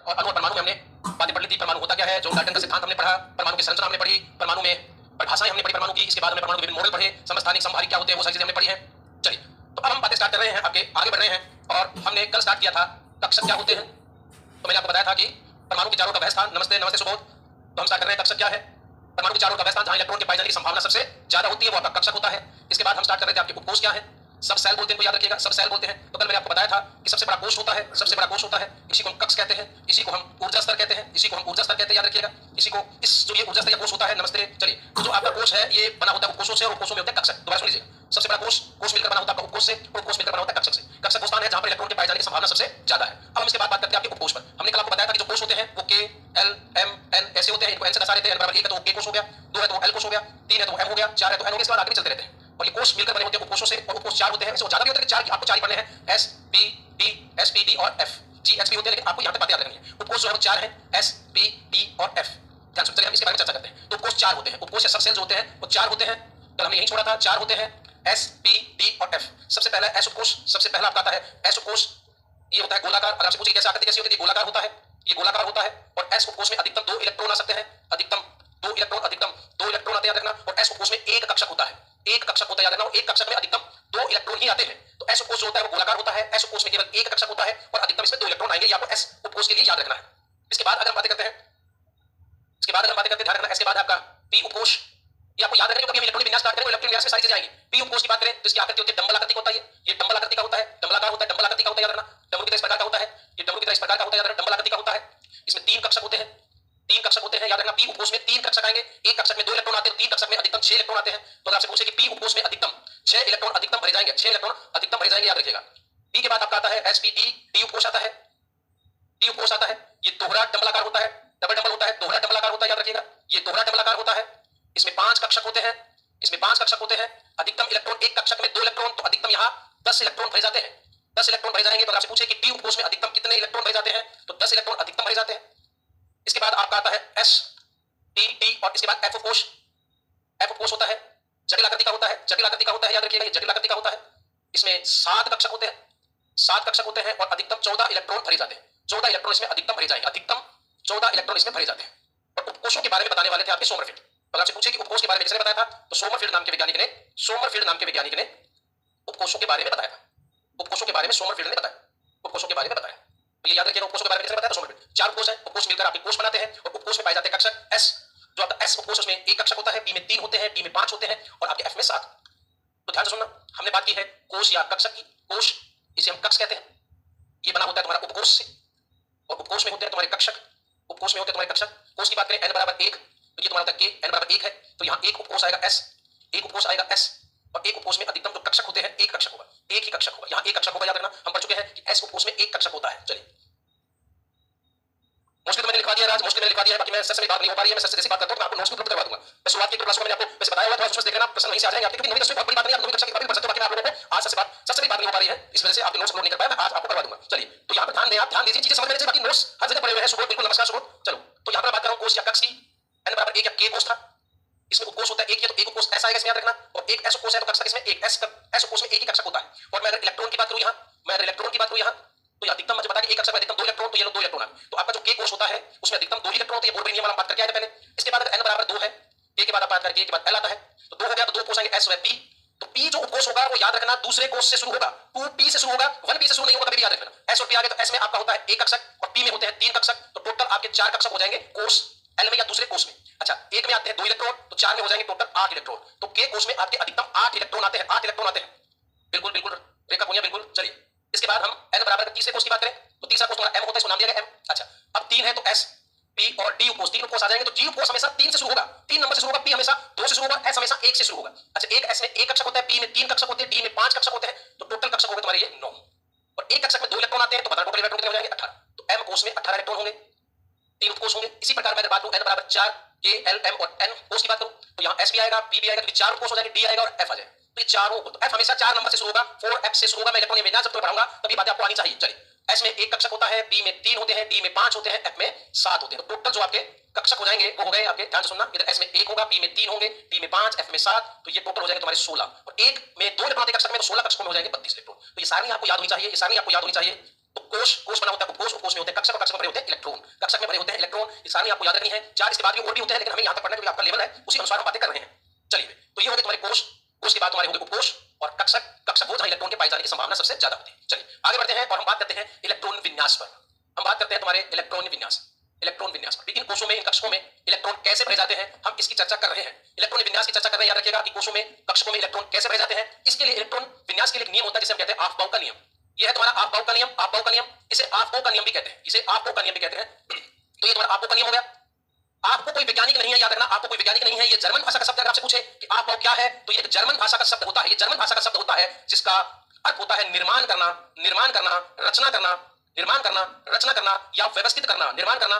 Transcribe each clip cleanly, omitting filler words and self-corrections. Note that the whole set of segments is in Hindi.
और अणु और परमाणु में हमने बातें पढ़ ली थी। परमाणु होता क्या है, जॉन डाल्टन का सिद्धांत हमने पढ़ा, परमाणु की संरचना हमने पढ़ी, परमाणु में परिभाषाएं हमने पढ़ी परमाणु की। इसके बाद हमने परमाणु के विभिन्न मॉडल पढ़े, समस्थानिक समभारी क्या होते हैं, वो सारी चीजें हमने पढ़ी हैं। चलिए, तो अब हम बातें स्टार्ट कर रहे हैं, आगे बढ़ रहे हैं। और हमने कल स्टार्ट किया था कक्षक क्या होते हैं। तो मैंने आपको बताया था कि परमाणु के चारों का वह स्थान, नमस्ते नमस्ते सुबोध। तो हम स्टार्ट कर रहे हैं कक्षक क्या है। परमाणु के चारों का वह स्थान जहां इलेक्ट्रॉन के पाए जाने की संभावना सबसे ज्यादा होती है वो आपका कक्षक होता है। इसके बाद हम स्टार्ट कर रहे थे आपके उपकोष क्या है, सब सेल बोलते हैं, याद रखिएगा सब सेल बोलते हैं। तो कल मैंने आपको बताया था कि सबसे बड़ा कोष होता है, सबसे बड़ा कोष होता है, इसी को हम कक्ष कहते हैं, इसी को हम ऊर्जा स्तर कहते हैं, इसी को हम ऊर्जा स्तर कहते हैं, याद रखिएगा। इसी को इस जो ये ऊर्जा स्तर या कोष होता है, नमस्ते। चलिए, तो जो आपका कोष है ये बना होता है उपकोषों से और उपकोषों में होता है कक्षक। दोबारा सुन लीजिएगा, सबसे बड़ा कोष मिलकर बना होता है आपका उपकोष से और उपकोष मिलकर बना होता है कक्षक से। कक्षक वो स्थान है जहां पर इलेक्ट्रॉन के पाए जाने की संभावना सबसे ज्यादा है। अब हम इसके बाद बात करते हैं आपके उपकोष पर। हमने कल आपको बताया था कि जो कोष होते हैं वो के एल एम एन ऐसे होते हैं, इनको एन से दर्शा देते हैं। बराबर 1 है तो के कोष हो गया, 2 है तो एल कोष हो गया, 3 है तो एम हो गया, 4 है तो एन हो गया। इसके बाद आगे भी चलते रहते हैं और ये कोष मिलकर बने होते हैं उपकोषों से। और उपकोष 4 होते हैं, इससे ज्यादा भी होते हैं, 4 आपको 4 ही पढ़ने हैं, S P D, S P D और एफ, जी एच पी होते हैं, लेकिन आपको यहां पे बातें याद रखनी है। उपकोष जो है वो 4 है, एस पी डी और एफ। ध्यान से चलिए हम इसके बारे में चर्चा करते हैं। तो उपकोष 4 होते हैं, उपकोष या सब सेल जो होते हैं वो 4 होते हैं। तो हमने यही छोड़ा था, 4 होते हैं, एस पी डी और एफ। सबसे पहला एस उपकोष, सबसे पहला आपका आता है एस उपकोष। ये होता है गोलाकार। अगर आपसे पूछे कैसे आकृति कैसी होती है, गोलाकार होता है, ये गोलाकार होता है। और एस उपकोष में अधिकतम 2 इलेक्ट्रॉन आ सकते हैं, अधिकतम 2 इलेक्ट्रॉन, अधिकतम 2 इलेक्ट्रॉन आते हैं, याद रखना। और एस उपकोष में एक कक्षक होता है, एक कक्षक होता है, याद रखना। एक कक्षक में अधिकतम 2 इलेक्ट्रॉन ही आते हैं। तो एस उपकोष जो होता है वो गोलाकार होता है, एस उपकोष में केवल एक कक्षक होता है और अधिकतम इसमें 2 इलेक्ट्रॉन आएंगे। ये आपको एस उपकोष के लिए याद रखना है। इसके बाद अगर हम बातें करते हैं, ध्यान रखना, इसके बाद आपका पी उपकोष। ये आपको याद रखना, क्योंकि हम इलेक्ट्रॉनिक विन्यास स्टार्ट करेंगे, इलेक्ट्रॉनिक विन्यास में सारी चीजें आएंगी। पी उपकोष की बात करें तो इसकी आकृति होती है डंबल आकृति होता है, ये डंबल आकृति का होता है, डंबलाकार होता है, डंबल आकृति का होता है, याद रखना। डमरू की तरह इस प्रकार का होता है, ये डमरू की तरह इस प्रकार का होता है, याद रखना, डंबल आकृति का होता है। इसमें 3 कक्षक होते हैं, 3 कक्षक होते हैं, याद रखना। पी उपकोष में 3 कक्षक आएंगे, एक कक्षक में 2 इलेक्ट्रॉन आते हैं, 3 कक्षक में अधिकतम 6 इलेक्ट्रॉन आते हैं। तो अगर आपसे पूछे कि पी उपकोष में अधिकतम 6 इलेक्ट्रॉन अधिकतम भरे जाएंगे, 6 इलेक्ट्रॉन अधिकतम भरे जाएंगे, याद रखिएगा। पी के बाद आपका आता है एस पी डी, डी उपकोष आता है, डी उपकोष आता है। ये दोहरा डंबलाकार होता है, डबल डंबल होता है, दोहरा डंबलाकार होता है, याद रखिएगा। ये दोहरा डंबलाकार होता है। इसमें 5 कक्षक होते हैं, इसमें 5 कक्षक होते हैं, अधिकतम इलेक्ट्रॉन, एक कक्षक में 2 इलेक्ट्रॉन, तो अधिकतम यहां 10 इलेक्ट्रॉन भरे जाते हैं, 10 इलेक्ट्रॉन भरे जाएंगे। तो आपसे पूछे कि डी उपकोष में अधिकतम कितने इलेक्ट्रॉन भरे जाते हैं, तो 10 इलेक्ट्रॉन अधिकतम भरे जाते हैं। इसके बाद आपका आता है एस टी डी और इसके बाद एफ उपकोष। एफ उपकोष होता है, जटिल आकृति का होता है, जटिल आकृति का होता है, याद रखिएगा, ये जटिल आकृति का होता है। इसमें 7 कक्षक होते हैं, 7 कक्षक होते हैं और अधिकतम 14 इलेक्ट्रॉन भरे जाते हैं, 14 इलेक्ट्रॉन इसमें अधिकतम भरे जाएंगे, अधिकतम 14 इलेक्ट्रॉन इसमें भरे जाते हैं। और उपकोषों के बारे में बताने वाले थे आपके सोमरफेल्ड। अगर आपसे पूछे कि उपकोष के बारे में किसने बताया था, तो सोमरफेल्ड नाम के वैज्ञानिक ने उपकोषों के बारे में बताया था। उपकोषों के बारे में सोमरफेल्ड ने बताया, उपकोषों के बारे में बताया। तो ये याद रखिएगा, उपकोषों के बारे में किसने बताया था, सोमरफेल्ड। 4 उपकोष है, उपकोष मिलकर आपके कोष बनाते हैं और उपकोष में पाए जाते हैं कक्षक। एस जो आपका एस उपकोष उसमें एक कक्षक होता है, पी में 3 होते हैं, डी में 5 होते हैं और आपके एफ में 7। तो ध्यान से सुनना, हमने बात की है कोष या कक्षक की। कोष इसे हम कक्ष कहते हैं, ये बना होता है तुम्हारा उपकोष से और उपकोष में होते हैं तुम्हारे कक्षक, उपकोष में होते हैं तुम्हारे कक्षक। कोष की बात करें n बराबर 1, तो ये तुम्हारा होता है k, n बराबर 1 है, तो यहाँ एक उपकोष आएगा s, एक उपकोष आएगा s और एक उपकोष में अधिकतम जो कक्षक होते हैं एक कक्षक होगा, एक ही कक्षक होगा। यहाँ एक कक्षक होगा, याद रखना। हम पढ़ चुके हैं कि s उपकोष में एक कक्षक होता है। चलिए, मोस्टली तो मैंने लिखवा दिया, मोस्टली मैंने लिखवा दिया, बाकी मैं सच में बात नहीं हो पा रही है, मैं सच से जैसी बात करता हूं मैं आपको नोट्स उपलब्ध करवा दूंगा। मैं शुरुआत की क्लास में मैंने आपको वैसे बताया हुआ था, उसमें देखना प्रश्न वहीं से आ जाएंगे आपके, क्योंकि नवीं 10वीं बहुत बड़ी बात नहीं, आप नवीं कक्षा की किताबें पढ़ सकते हो, बाकी मैं आप लोगों को आज सच से बात नहीं हो पा रही है, इस वजह से आपके नोट्स अपलोड नहीं कर पाया, मैं आज आपको करवा दूंगा। चलिए, तो यहाँ पर ध्यान दें, आप ध्यान दीजिए, चीजें समझ में, बाकी नोट्स हर जगह पड़े हुए हैं। सुबोध बिल्कुल, नमस्कार सुबोध। चलो, तो यहाँ पर बात कर रहा हूँ कोष या कक्ष की। n बराबर 1 या k कोष था, इसमें उपकोष होता है एक, ये तो एक उपकोष ऐसा आएगा, इसमें याद रखना। और एक s उपकोष है तो कक्षक इसमें एक, s उपकोष में एक ही कक्षक होता है। और मैं अगर इलेक्ट्रॉन की बात करूं यहाँ, तो अधिकतम मुझे पता है कि एक कक्षक में अधिकतम 2 इलेक्ट्रॉन, तो ये 2 इलेक्ट्रॉन है। तो आपका जो k कोष होता है उसमें अधिकतम 2 इलेक्ट्रॉन, तो ये बोर्ड नियम वाला बात करके आए थे पहले। इसके बाद अगर n बराबर 2 है, k के बाद आप बात करके k के बाद l आता है, तो 2 हो गया, तो 2 उपकोष आएंगे s व p। तो p जो उपकोष होगा वो याद रखना दूसरे कोष से शुरू होगा, 2p से शुरू होगा, 1p से शुरू नहीं होगा, कभी भी याद रखना। s और p आ गए, तो s में आपका होता है एक कक्षक और p में होते हैं 3 कक्षक, तो टोटल आपके 4 कक्षक हो जाएंगे कोष l में या दूसरे कोष में। अच्छा, एक में आते हैं 2 इलेक्ट्रॉन, तो 4 में हो जाएंगे टोटल 8 इलेक्ट्रॉन। तो k कोष में आपके अधिकतम 8 इलेक्ट्रॉन आते हैं, 8 इलेक्ट्रॉन आते हैं। बिल्कुल बिल्कुल रेखा पुनिया, बिल्कुल। चलिए, इसके बाद हम n बराबर तीसरे कोष की बात करें, तो तीसरा कोष तुम्हारा m होता है, इसको नाम दिया गया m। अच्छा, अब 3 है तो s p और d उपकोष, 3 उपकोष आ जाएंगे। तो g उपकोष हमेशा 3 से शुरू होगा, 3 नंबर से शुरू होगा, p हमेशा 2 से शुरू होगा, s हमेशा 1 से शुरू होगा। अच्छा, एक s में एक कक्षक होता है, p में 3 कक्षक होते हैं, d में 5 कक्षक होते हैं, तो टोटल कक्षक होंगे तुम्हारे ये 9। और एक कक्षक में 2 इलेक्ट्रॉन आते हैं, तो पता टोटल इलेक्ट्रॉन कितने हो जाएंगे, 18। तो m कोष में 18 इलेक्ट्रॉन होंगे, 3 उपकोष होंगे। इसी प्रकार मैं बात करूं n बराबर 4, k, l, m और n कोष की बात करूं, तो यहाँ s भी आएगा, p भी आएगा, तो 4 उपकोष हो जाएंगे, d आएगा और f आ जाएगा। तो ये चारों, तो f हमेशा 4 नंबर से शुरू होगा, 4f से शुरू होगा। मैं इलेक्ट्रॉन विन्यास जब तुम्हें पढ़ाऊंगा तभी बातें आपको आनी चाहिए। चलिए, s में एक कक्षक होता है, p में 3 होते हैं, d में 5 होते हैं, f में 7 होते हैं। तो टोटल जो आपके कक्षक हो जाएंगे वो हो गए आपके, ध्यान से सुनना, इधर s में 1 होगा, p में 3 होंगे, d में 5, f में 7, तो ये टोटल हो जाएंगे तुम्हारे 16। और एक में 2 इलेक्ट्रॉन कक्षक में, तो 16 कक्षकों में हो जाएंगे 32 इलेक्ट्रॉन। तो ये सारणी आपको याद होनी चाहिए, ये सारणी आपको याद होनी चाहिए। उपकोष, कोष बना होता है उपकोष, उपकोष में होते हैं कक्षक और कक्षक में भरे होते हैं इलेक्ट्रॉन, कक्षक में भरे होते हैं इलेक्ट्रॉन। ये सारणी आपको याद रखनी है। 4 इसके बाद भी और भी होते हैं, लेकिन हमें यहाँ तक पढ़ना है क्योंकि आपका लेवल है, उसी अनुसार हम बातें कर रहे हैं। चलिए, तो ये हो गए तुम्हारे कोष, कोष के बाद तुम्हारे होंगे उपकोष और कक्षक, कक्षक वो जहां इलेक्ट्रॉन के पाए जाने की संभावना सबसे ज्यादा होती है। चलिए आगे बढ़ते हैं और हम बात करते हैं इलेक्ट्रॉन विन्यास पर। हम बात करते हैं तुम्हारे इलेक्ट्रॉन विन्यास, इलेक्ट्रॉन विन्यास पर। इन कोषों में, इन कक्षकों में इलेक्ट्रॉन कैसे भरे जाते हैं, हम इसकी चर्चा कर रहे हैं। इलेक्ट्रॉन विन्यास की चर्चा कर रहे हैं, याद रखिएगा कि कोषों में, कक्षकों में इलेक्ट्रॉन कैसे भरे जाते हैं। इसके लिए इलेक्ट्रॉन विन्यास के लिए एक नियम होता है जिसे हम कहते हैं ऑफ-बाउ का नियम। यह है तुम्हारा ऑफ-बाउ का नियम, ऑफ-बाउ का नियम, इसे ऑफ-बाउ का नियम भी कहते हैं, इसे ऑफ-बाउ का नियम भी कहते हैं। तो ये तुम्हारा ऑफ-बाउ का नियम हो गया। आपको कोई वैज्ञानिक नहीं है, याद रखना, आपको कोई वैज्ञानिक नहीं है। ये जर्मन भाषा का शब्द, अगर आपसे पूछे कि ऑफ-बाउ क्या है, तो ये एक जर्मन भाषा का शब्द होता है। ये जर्मन भाषा का शब्द होता है जिसका अर्थ होता है निर्माण करना, निर्माण करना, रचना करना, निर्माण करना, रचना करना या व्यवस्थित करना, निर्माण करना,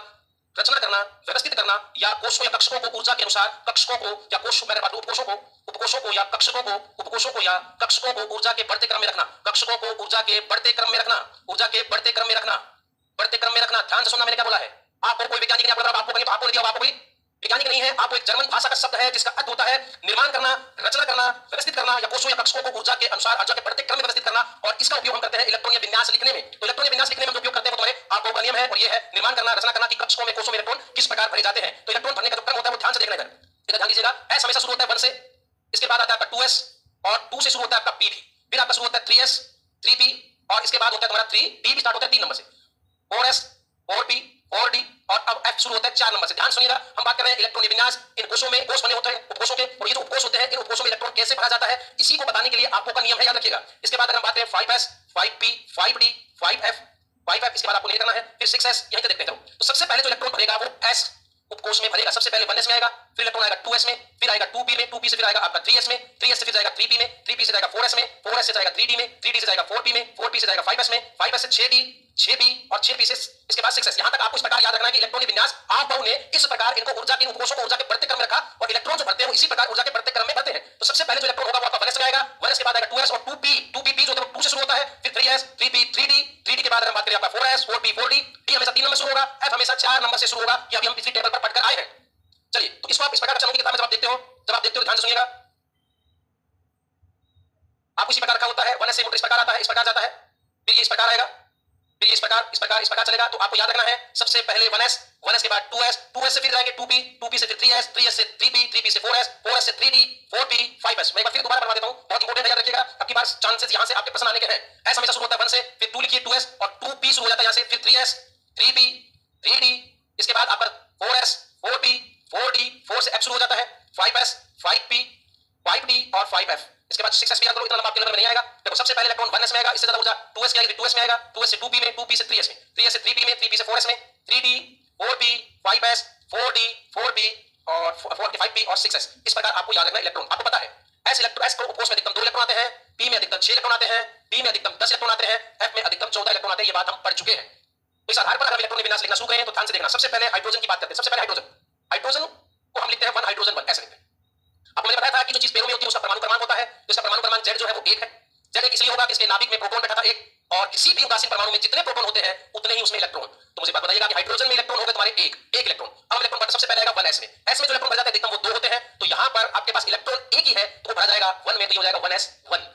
रचना करना, व्यवस्थित करना या कोषों या कक्षकों को ऊर्जा के अनुसार, कक्षकों को या कोषों, मैंने बात उपकोषों को, उपकोषों को या कक्षकों को, उपकोषों को या कक्षकों को ऊर्जा के बढ़ते क्रम में रखना, कक्षकों को ऊर्जा के बढ़ते क्रम में रखना, ऊर्जा के बढ़ते क्रम में रखना, बढ़ते क्रम में रखना। ध्यान से सुनना, मैंने क्या बोला है। आपको कोई वैज्ञानिक नहीं, आपको नहीं, आपको नहीं, आपको कोई वैज्ञानिक नहीं है। आपको एक जर्मन भाषा का शब्द है जिसका अर्थ होता है निर्माण करना, रचना करना, व्यवस्थित करना या कोषों या कक्षकों को ऊर्जा के अनुसार, ऊर्जा के बढ़ते क्रम में व्यवस्थित करना। और इसका उपयोग हम करते हैं इलेक्ट्रॉनीय विन्यास लिखने में। तो इलेक्ट्रॉनीय विन्यास लिखने में हम उपयोग करते हैं वो तुम्हारे ऑफ-बाउ का नियम है, और ये है निर्माण करना, रचना करना कि कक्षकों में, कोषों में इलेक्ट्रॉन किस प्रकार भरे जाते हैं। तो इलेक्ट्रॉन भरने का जो क्रम होता है वो ध्यान से देखना इधर, इधर ध्यान दीजिएगा। एस हमेशा शुरू होता है 1 से, इसके बाद आता है आपका 2s और 2 से शुरू होता है आपका p भी, फिर आपका शुरू होता है 3s, 3p और इसके बाद होता है तुम्हारा 3d भी स्टार्ट होता है 3 नंबर से, 4s, 4p, 4d और अब f शुरू होता है 4 नंबर से। ध्यान सुनिएगा, हम बात कर रहे हैं इलेक्ट्रॉनिक विन्यास। इन कोषों में कोष बने होते हैं उपकोषों के, और ये जो उपकोष होते हैं इन उपकोषों में इलेक्ट्रॉन कैसे भरा जाता है, इसी को बताने के लिए आपको का नियम है, याद रखिएगा। इसके बाद अगर हम बात करें 5s, 5p, 5d, 5f, 5f, इसके बाद आपको नहीं करना है, फिर 6s, यहीं से देखते हैं। तो सबसे पहले जो इलेक्ट्रॉन भरेगा वो s उपकोष में भरेगा। सबसे पहले 1s में आएगा, फिर इलेक्ट्रॉन आएगा 2s में, फिर आएगा 2p में, 2p से फिर आएगा आपका 3s में, 3s से फिर जाएगा 3p में, 3p से जाएगा 4s में, 4s से जाएगा 3d में, 3d से जाएगा 4p में, 4p से जाएगा 5s में, 5s से 6d, 6p और 6p से इसके बाद 6s। यहां तक आपको इस प्रकार याद रखना है कि इलेक्ट्रॉनिक विन्यास ऑफ-बाउ ने इस प्रकार इनको ऊर्जा के, उपकोषों को ऊर्जा के बढ़ते क्रम में रखा, और इलेक्ट्रॉन जो भरते हैं वो इसी प्रकार ऊर्जा के बढ़ते क्रम में भरते हैं। तो सबसे पहले जो इलेक्ट्रॉन होगा वो आपका 1s में आएगा, 1s के बाद आएगा 2s और 2p, 2p जो होता है 2 से शुरू होता है, फिर 3s, 3p, 3d, 3d के बाद अगर हम बात करें आपका 4s, 4p, 4d, d हमेशा 3 नंबर से शुरू होगा, f हमेशा 4 नंबर से शुरू होगा। ये अभी हम पिछली टेबल पर पढ़कर आए हैं। चलिए, तो इसको आप इस प्रकार की किताब में जब आप देखते हो, तो ध्यान से सुनिएगा। आपको इसी प्रकार का होता है 1s से इस प्रकार आता है, इस प्रकार जाता है, फिर ये इस प्रकार आएगा, फिर ये इस प्रकार, इस प्रकार, इस प्रकार चलेगा। तो आपको याद रखना है सबसे पहले 1s, 1s के बाद 2s, 2s से फिर जाएंगे 2p, 2p से फिर 3s, 3s से 3p, 3p से 4s, 4s से 3d, 4p, 5s। मैं एक बार फिर दोबारा बनवा देता हूं, बहुत इंपॉर्टेंट है, याद रखिएगा। आपके पास चांसेस यहां से आपके प्रश्न आने के हैं। s हमेशा शुरू होता है 1 से, फिर 2 लिखिए 2s और 2p शुरू हो जाता है यहां से, फिर 3s, 3p, 3d, इसके बाद आपका 4s, 4p, 4d, 4 से f शुरू हो जाता है, 5s, 5p, 5d और 5f। इसके बाद 6s भी याद करो, इतना लंबा आपके नंबर में नहीं आएगा। देखो सबसे पहले इलेक्ट्रॉन 1s में आएगा, इससे ज्यादा ऊर्जा 2s की आएगी, 2s में आएगा, 2s से 2p में, 2p से 3s में, 3s से 3p में, 3p से 4s में, 3d, 4p, 5s, 4d, 4p और 5p और 6s। इस प्रकार आपको याद रखना इलेक्ट्रॉन। आपको पता है s को उपकोष में अधिकतम 2 इलेक्ट्रॉन आते हैं, p में अधिकतम 6 इलेक्ट्रॉन आते हैं, d में अधिकतम 10 इलेक्ट्रॉन आते हैं, f में अधिकतम 14 इलेक्ट्रॉन आते हैं। ये बात हम पढ़ चुके हैं। तो इस आधार पर अगर इलेक्ट्रॉन विन्यास लिखना शुरू करें तो ध्यान से देखना। सबसे पहले हाइड्रोजन की बात करते हैं। सबसे पहले हाइड्रोजन को हम लिखते हैं 1 हाइड्रोजन 1, ऐसे लिखते हैं। आपको मैंने बताया था कि जो चीज पेड़ों में होती है उसका परमाणु क्रमांक होता है, तो इसका परमाणु क्रमांक Z जो है वो 1 है। Z एक इसलिए होगा कि इसके नाभिक में प्रोटॉन बैठा था 1, और किसी भी उदासीन परमाणु में जितने प्रोटॉन होते हैं उतने ही उसमें इलेक्ट्रॉन। तो मुझे बात बताइएगा कि हाइड्रोजन में इलेक्ट्रॉन हो गए तुम्हारे 1 इलेक्ट्रॉन। अब इलेक्ट्रॉन भरता सबसे पहले आएगा 1s में। s में जो इलेक्ट्रॉन भर जाते हैं अधिकतम वो 2 होते हैं, तो यहां पर आपके पास इलेक्ट्रॉन एक ही है तो भरा जाएगा 1 में, तो ये हो जाएगा 1s1।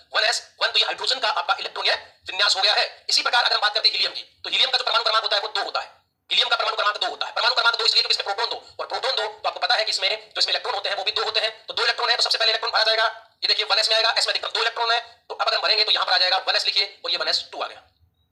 तो ये हाइड्रोजन का आपका इलेक्ट्रॉनीय विन्यास हो गया है। इसी प्रकार अगर हम बात करते हैं हीलियम की, तो हीलियम का जो परमाणु क्रमांक होता है वो 2 होता है। हीलियम का परमाणु क्रमांक 2 होता है। परमाणु क्रमांक 2 इसलिए क्योंकि इसमें प्रोटॉन 2 और प्रोटॉन 2, तो आपको पता है कि इसमें जो इसमें इलेक्ट्रॉन होते हैं वो भी 2 होते हैं, तो 2 इलेक्ट्रॉन है। तो सबसे पहले इलेक्ट्रॉन भरा जाएगा, ये देखिए 1s में आएगा, s में अधिकतम 2 इलेक्ट्रॉन है, तो अब अगर हम भरेंगे तो यहां पर आ जाएगा 1s लिखिए और ये 1s2 आ गया।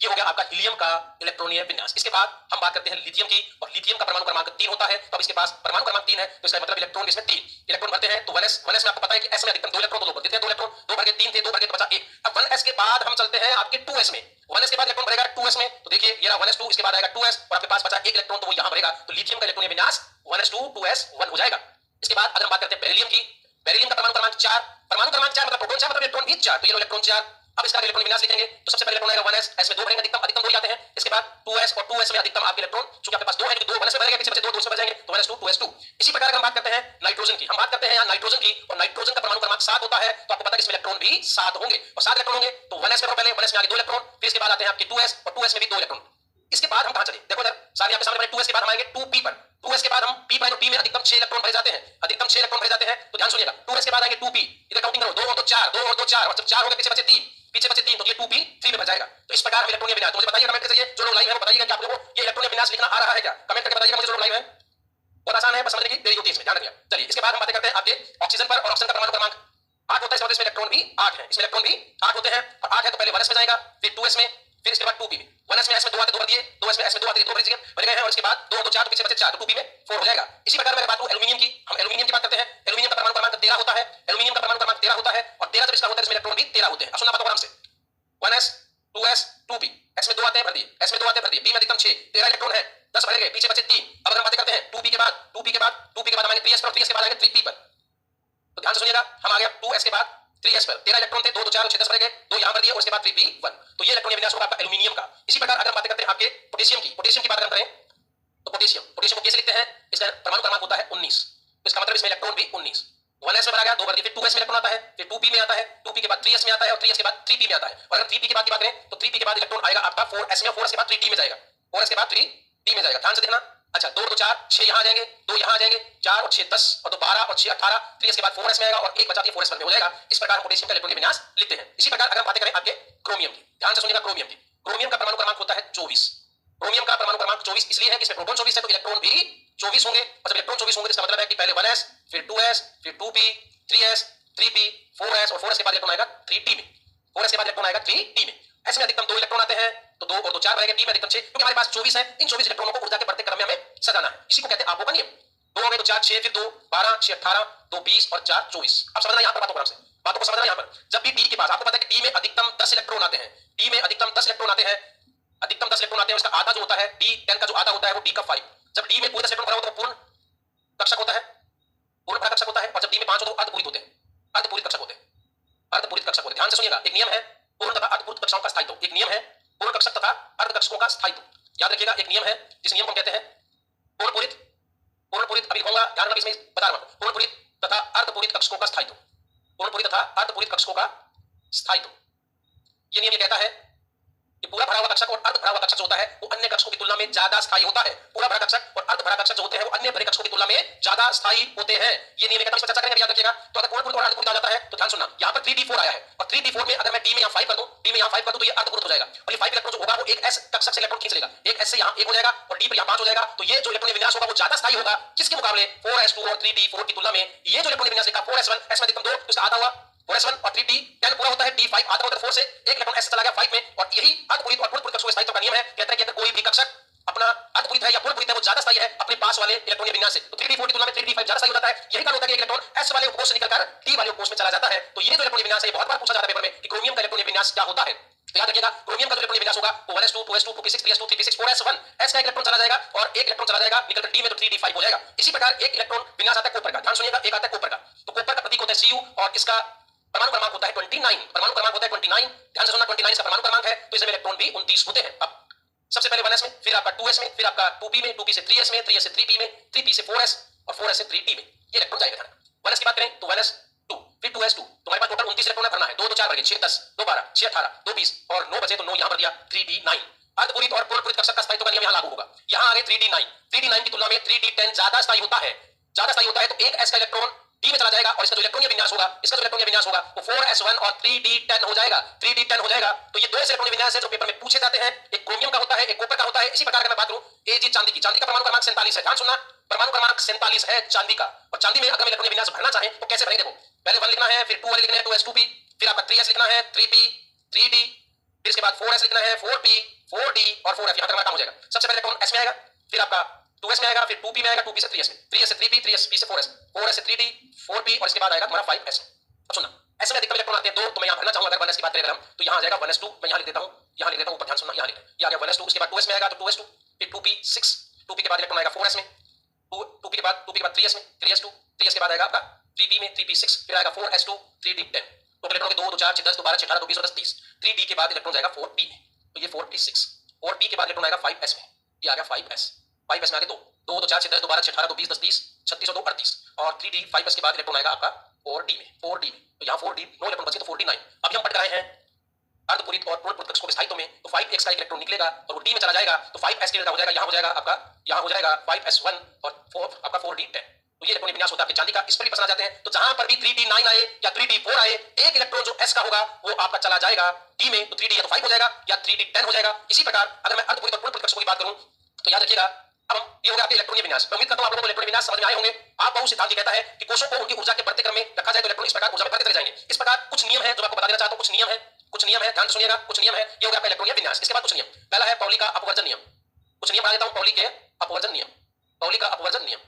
ये हो गया आपका हीलियम का इलेक्ट्रॉनीय विन्यास। इसके बाद हम बात करते हैं लिथियम की, और लिथियम का परमाणु क्रमांक 3 होता है। तो अब इसके पास परमाणु क्रमांक 3 है, तो इसका मतलब इलेक्ट्रॉन इसमें 3 इलेक्ट्रॉन भरते हैं। तो 1s में आपको पता है कि s में अधिकतम 2 इलेक्ट्रॉन, 2 भर देते हैं, 2 इलेक्ट्रॉन, 2 भर के 3 थे, 2 भर के तो बचा 1। अब 1s के बाद हम चलते हैं आपके 2s में। 1s के बाद इलेक्ट्रॉन भरेगा 2s में, तो देखिए ये रहा 1s2, इसके बाद आएगा 2s और आपके पास बचा 1 इलेक्ट्रॉन, तो वो यहां भरेगा। तो लिथियम का इलेक्ट्रॉनीय विन्यास 1s2 2s1 हो जाएगा। इसके बाद अगर हम बात करते हैं बेरिलियम की, बेरिलियम का परमाणु क्रमांक 4, परमाणु क्रमांक 4 मतलब प्रोटॉन 4 मतलब इलेक्ट्रॉन भी 4, तो ये इलेक्ट्रॉन 4। अब इसका इलेक्ट्रॉन विन्यास लिखेंगे तो सबसे पहले इलेक्ट्रॉन आएगा 1s, s में 2 भरेंगे, अधिकतम 2 ही आते हैं। इसके बाद 2s और 2s में अधिकतम आपके इलेक्ट्रॉन, चूंकि आपके पास 2 है, 2 1s में भरेंगे, पीछे बचे 2 2 से बचेंगे, तो 1s2 2s2। इसी प्रकार हम बात करते हैं नाइट्रोजन की, हम बात करते हैं यहां नाइट्रोजन की, और नाइट्रोजन का परमाणु क्रमांक 7 होता है। तो आपको पता है कि इसमें इलेक्ट्रॉन भी 7 होंगे, और 7 इलेक्ट्रॉन होंगे तो 1s में पहले 1s में आगे 2 इलेक्ट्रॉन, फिर इसके बाद आते हैं आपके 2s और 2s में भी 2 इलेक्ट्रॉन। इसके बाद हम कहां चले, देखो इधर सारे आपके सामने 2s के बाद हम आएंगे 2p पर। 2s के बाद हम p पर, p में अधिकतम 6 इलेक्ट्रॉन भरे जाते हैं, अधिकतम 6 इलेक्ट्रॉन भरे जाते हैं। तो ध्यान सुनिएगा, 2s के बाद आएंगे 2p, इधर काउंटिंग करो, 2 और 2 4, 2 और 2 4, और जब 4 हो गए पीछे बचे 3, पीछे बचे 3, तो ये 2p 3 में भर जाएगा। तो इस प्रकार हम इलेक्ट्रॉन विन्यास, तो मुझे बताइए कमेंट के जरिए, जो लोग लाइव है वो बताइएगा कि आप लोगों को ये इलेक्ट्रॉन विन्यास लिखना आ रहा है क्या, कमेंट करके बताइएगा मुझे, जो लोग लाइव है। बहुत आसान है, बस समझने की देरी होती है इसमें, ध्यान रखिए। चलिए इसके बाद हम बातें करते हैं आपके ऑक्सीजन पर, और ऑक्सीजन का परमाणु क्रमांक 8 होता है, इसमें इलेक्ट्रॉन भी 8 है, इसमें इलेक्ट्रॉन भी 8 होते हैं, और 8 है तो पहले 1s में जाएगा, फिर 2s में, फिर इसके बाद 2p में। 1s में s में 2 आते 2 भर दिए, 2s में s में 2 आते 2 भर दिए, भर गए हैं, और इसके बाद 2 2 4 तो पीछे बचे 4, तो 2p में 4 हो जाएगा। इसी प्रकार मैं बात करूं एल्यूमिनियम की, हम एल्यूमिनियम की बात करते हैं। एल्यूमिनियम का परमाणु क्रमांक 13 होता है, एल्यूमिनियम का परमाणु क्रमांक 13 होता है, और 13 जब इसका होता है इसमें इलेक्ट्रॉन भी 13 होते हैं। अब सुनना बातों को आराम से, 1s 2s 2p, s में 2 आते हैं भर दिए, s में 2 आते हैं भर दिए, p में अधिकतम 6, 13 इलेक्ट्रॉन है, 10 भरे गए, पीछे बचे 3। अब हम बातें करते हैं 2p के बाद, 2p के बाद, 2p के बाद हम आएंगे 3s पर, 3s के बाद आएंगे 3p पर। तो ध्यान से सुनिएगा, हम आ गया 2s के बाद 3s पर, 13 इलेक्ट्रॉन थे, 2 2 4 और 6 10 भरे गए, 2 यहां भर दिए, और उसके बाद 3p1। तो ये इलेक्ट्रॉन विन्यास होगा आपका एल्यूमिनियम का। इसी प्रकार अगर हम बातें करते हैं आपके पोटेशियम की, पोटेशियम की बात अगर करें तो पोटेशियम को कैसे लिखते हैं, इसका परमाणु क्रमांक होता है 19, तो इसका मतलब इसमें इलेक्ट्रॉन भी 19, 1s में भरा गया, 2 भर दिए, फिर 2s में इलेक्ट्रॉन आता है, फिर 2p में आता है, 2p के बाद 3s में आता है, और 3s के बाद 3p में आता है। और अगर 3p के बाद की बात करें तो 3p के बाद इलेक्ट्रॉन आएगा आपका 4s में, 4s के बाद 3d में जाएगा, 4s के बाद 3d में जाएगा, ध्यान से देखना। अच्छा 2 2 4 6 यहां आ जाएंगे, 2 यहां आ जाएंगे, 4 और 6 10, और 2 12 और 6 18, 3s के बाद 4s में आएगा, और 1 बचा दिया 4s में हो जाएगा। इस प्रकार पोटेशियम का इलेक्ट्रॉन विन्यास लिखते हैं। इसी प्रकार अगर हम बातें करें आपके क्रोमियम की, ध्यान से सुनिएगा क्रोमियम की, क्रोमियम का परमाणु क्रमांक होता है 24। क्रोमियम का परमाणु क्रमांक 24 इसलिए है कि इसमें प्रोटॉन 24 है, तो इलेक्ट्रॉन भी 24 होंगे, और जब इलेक्ट्रॉन 24 होंगे तो इसका मतलब है कि पहले 1s, फिर 2s, फिर 2p, 3s, 3p, 4s, और 4s के बाद इलेक्ट्रॉन आएगा 3d में, 4s के बाद इलेक्ट्रॉन आएगा 3d में। s में अधिकतम 2 इलेक्ट्रॉन आते हैं, तो 2 और 2 4 रहेगा, p में अधिकतम 6, क्योंकि हमारे पास 24 है, इन 24 इलेक्ट्रॉनों को ऊर्जा के बढ़ते क्रम में हमें सजाना है, इसी को कहते हैं आपो का नियम। 2 हो गए तो 4 6, फिर 2 12, 6 18, 2 20, और 4 24। अब समझना यहां पर बातों को, बातों को समझना यहां पर, जब भी d के पास, आपको पता है कि d में अधिकतम 10 इलेक्ट्रॉन आते हैं, d में अधिकतम 10 इलेक्ट्रॉन आते हैं, अधिकतम 10 इलेक्ट्रॉन आते हैं, उसका आधा जो होता है d10 का जो आधा होता है वो d का 5। जब d में पूरे 10 इलेक्ट्रॉन भरा होता है तो पूर्ण कक्षक होता है, पूर्ण भरा कक्षक होता है, और जब d में 5 हो तो अर्धपूरित होते हैं, अर्धपूरित कक्षक होते हैं, अर्धपूरित कक्षक होते हैं। ध्यान से सुनिएगा, एक नियम है पूर्ण तथा अर्धपूरित कक्षकों का स्थायित्व, एक नियम है पूर्ण कक्षक तथा अर्ध कक्षकों का स्थायित्व, याद रखिएगा। एक नियम है जिस नियम को कहते हैं पूर्णपूरित, पूर्णपूरित अभी कहूंगा, ध्यान रखना इसमें बता रहा हूं, पूर्णपूरित तथा अर्धपूरित कक्षकों का स्थायित्व, पूर्णपूरित तथा अर्धपूरित कक्षकों का स्थायित्व। ये नियम ये कहता है कि पूरा भरा हुआ कक्षक और अर्ध भरा हुआ कक्षक जो होता है वो अन्य कक्षकों की तुलना में ज्यादा स्थायी होता है। पूरा भरा कक्षक और अर्ध भरा कक्षक जो होते हैं वो अन्य भरे कक्षकों की तुलना में ज्यादा स्थायी होते हैं। ये नियम कहता है, इस पर चर्चा करेंगे, याद रखिएगा। तो अगर पूर्ण और अर्धपूर्ण आ जाता है तो ध्यान सुनना, यहाँ पर 3d4 आया है, और 3d4 में अगर मैं d में यहाँ 5 कर दूं, d में यहाँ 5 कर दूं तो ये अर्धपूर्ण हो जाएगा, और ये 5 इलेक्ट्रॉन जो होगा वो एक s कक्षक से इलेक्ट्रॉन खींच लेगा, एक s से यहाँ 1 हो जाएगा, और d पर यहाँ 5 हो जाएगा। तो ये जो इलेक्ट्रॉन विन्यास होगा वो ज्यादा स्थायी होगा, किसके मुकाबले 4s2 और 3d4 की तुलना में। ये जो इलेक्ट्रॉन विन्यास लिखा 4s1, s में अधिकतम 2, तो इसका आधा हुआ 4s1, और 3d10 पूरा होता है, d5 आधा होता है 4 से, एक इलेक्ट्रॉन s चला गया 5 में, और यही अर्धपूरित और पूर्णपूरित कक्षकों के स्थायित्व का नियम है। कहता है कि अगर कोई भी कक्षक अपना अर्धपूरित है या पूर्णपूरित है वो ज्यादा स्थायी है अपने पास वाले इलेक्ट्रॉन विन्यास से, तो 3d4 की तुलना में 3d5 ज्यादा स्थायी होता है। यही कारण होता है कि इलेक्ट्रॉन s वाले उपकोष से निकलकर d वाले उपकोष में चला जाता है। तो ये जो इलेक्ट्रॉन विन्यास है बहुत बार पूछा जाता है पेपर में कि क्रोमियम का इलेक्ट्रॉन विन्यास क्या होता है। तो याद रखिएगा, क्रोमियम का जो इलेक्ट्रॉन विन्यास होगा वो 1s2 2s2 2p6 3s2 3p6 4s1, s का इलेक्ट्रॉन चला जाएगा और एक इलेक्ट्रॉन चला जाएगा निकलकर d में, तो 3d5 हो जाएगा। इसी प्रकार एक इलेक्ट्रॉन विन्यास आता है कॉपर का, ध्यान सुनिएगा, एक आता है कॉपर का, तो कॉपर का प्रतीक होता है Cu, और इसका परमाणु क्रमांक होता है 29, परमाणु क्रमांक होता है 29, ध्यान से सुनना, 29 इसका परमाणु क्रमांक है, तो इसमें इलेक्ट्रॉन भी 29 होते हैं। अब सबसे पहले 1s में, फिर आपका 2s में, फिर आपका 2p में, 2p से 3s में, 3s से 3p में, 3p से 4s, और 4s से 3d में ये इलेक्ट्रॉन जाएगा। 1s की बात करें तो 1s 2, फिर 2s2, तुम्हारे पास टोटल 29 इलेक्ट्रॉन भरना है, 2 2 4 भर गए, 6 10, 2 12, 6 18, 2 20, और 9 बचे तो 9 यहां भर दिया, 3d9। अर्धपूरित और पूर्णपूरित कक्षक का स्थायित्व का नियम यहां लागू होगा। यहां आ गए 3d9, 3d9 की तुलना में 3d10 ज्यादा स्थायी होता है, ज्यादा स्थायी होता है, तो एक s का इलेक्ट्रॉन d में चला जाएगा, और इसका जो इलेक्ट्रॉन विन्यास होगा, इसका जो इलेक्ट्रॉन विन्यास होगा वो 4s1 और 3d10 हो जाएगा, 3d10 हो जाएगा। तो ये दो ऐसे इलेक्ट्रॉन विन्यास है जो पेपर में पूछे जाते हैं, एक क्रोमियम का होता है, एक कॉपर का होता है। इसी प्रकार अगर मैं बात करूं Ag चांदी की, चांदी का परमाणु क्रमांक 47 है, ध्यान सुनना, परमाणु क्रमांक 47 है चांदी का, और चांदी में अगर मैं इलेक्ट्रॉन विन्यास भरना चाहे तो कैसे भरेंगे, देखो पहले 1 लिखना है, फिर 2 वाले लिखना है 2s2p, फिर आपका 3s लिखना है 3p 3d, फिर इसके बाद 4s लिखना है 4p 4d और 4f, यहां तक हमारा काम हो जाएगा। सबसे पहले इलेक्ट्रॉन s में आएगा, फिर आपका 2s में आएगा, फिर 2p में आएगा, 2p से 3s में, 3s से 3p 3p से 4s, 4s से 3d 4p, और इसके बाद आएगा तुम्हारा 5s। अब सुनना, s में अधिकतम इलेक्ट्रॉन आते हैं 2, तो मैं यहां भरना चाहूंगा अगर 1s की बात करें अगर हम, तो यहां आ जाएगा 1s2, मैं यहां लिख देता हूं, यहां लिख देता हूं, ऊपर ध्यान सुनना, यहां लिख दें, ये आ गया 1s2, उसके बाद 2s में आएगा तो 2s2, फिर 2p6, 2p के बाद इलेक्ट्रॉन आएगा 4s में, 2p के बाद 3s में, 3s2, 3s के बाद आएगा आपका 3p में 3p6, फिर आएगा 4s2 3d10, टोटल इलेक्ट्रॉन के 2 2 4 6 10 2 12 6 18 2 20 और 10 30, 3d के बाद इलेक्ट्रॉन जाएगा 4p में, तो ये 4p6, और p के बाद इलेक्ट्रॉन आएगा 5s में, ये आ गया 5s, 5s में आगे 2 2 2 4 6 10 2 12 6 18 2 20 10 30 36 और 2 38, और 3d 5s के बाद इलेक्ट्रॉन आएगा आपका 4d में, 4d में, तो यहाँ 4d 9 इलेक्ट्रॉन बचे तो 49। अभी हम पढ़ रहे हैं अर्धपूरित और पूर्णपूरित कक्षकों के स्थायित्व में, तो 5x का एक इलेक्ट्रॉन निकलेगा और वो d में चला जाएगा, तो 5s डेल्टा हो जाएगा, यहाँ हो जाएगा आपका, यहाँ हो जाएगा 5s1 और 4 आपका 4d10। तो ये इलेक्ट्रॉनिक विन्यास होता है आपके चांदी का। इस पर भी पसंद आ जाते हैं, तो जहां पर भी 3d9 आए या 3d4 आए, एक इलेक्ट्रॉन जो s का होगा वो आपका चला जाएगा d में, तो 3d या तो 5 हो जाएगा या 3d10 हो जाएगा। इसी प्रकार अगर मैं अर्धपूरित और पूर्णपूरित कक्षकों की बात करूं तो याद रखिएगा, अब ये हो गया आपके इलेक्ट्रॉनिक विन्यास। मैं उम्मीद करता हूं आप लोगों को इलेक्ट्रॉनिक विन्यास समझ में आए होंगे। आप बहु सिद्धांत कहता है कि कोषों को उनकी ऊर्जा के बढ़ते क्रम में रखा जाए तो इलेक्ट्रॉन इस प्रकार ऊर्जा में बढ़ते चले जाएंगे। इस प्रकार कुछ नियम है जो आपको बता देना चाहता हूं, कुछ नियम है, ध्यान से सुनिएगा, कुछ नियम है। ये हो गया आपका इलेक्ट्रॉनिक विन्यास। इसके बाद कुछ नियम, पहला है पाउली का अपवर्जन नियम। कुछ नियम बता देता हूं, पाउली के अपवर्जन नियम, पाउली का अपवर्जन नियम।